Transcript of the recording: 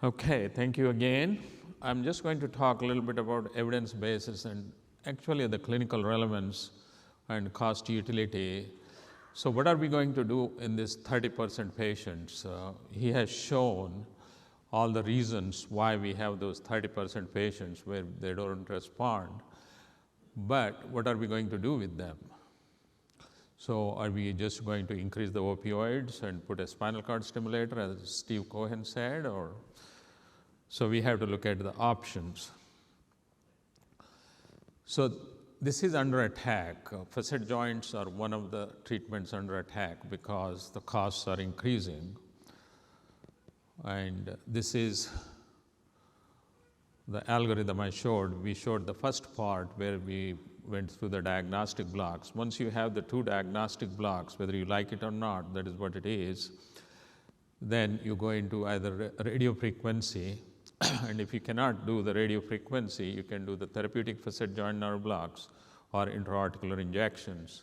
Okay, thank you again. I'm just going to talk a little bit about evidence basis and actually the clinical relevance and cost utility. So what are we going to do in this 30% patients? He has shown all the reasons why we have those 30% patients where they don't respond, but what are we going to do with them? So are we just going to increase the opioids and put a spinal cord stimulator, as Steve Cohen said, or? So we have to look at the options. So this is under attack. Facet joints are one of the treatments under attack because the costs are increasing. And this is the algorithm I showed. We showed the first part where we went through the diagnostic blocks. Once you have the two diagnostic blocks, whether you like it or not, that is what it is, then you go into either radiofrequency, and if you cannot do the radiofrequency, you can do the therapeutic facet joint nerve blocks or intra-articular injections.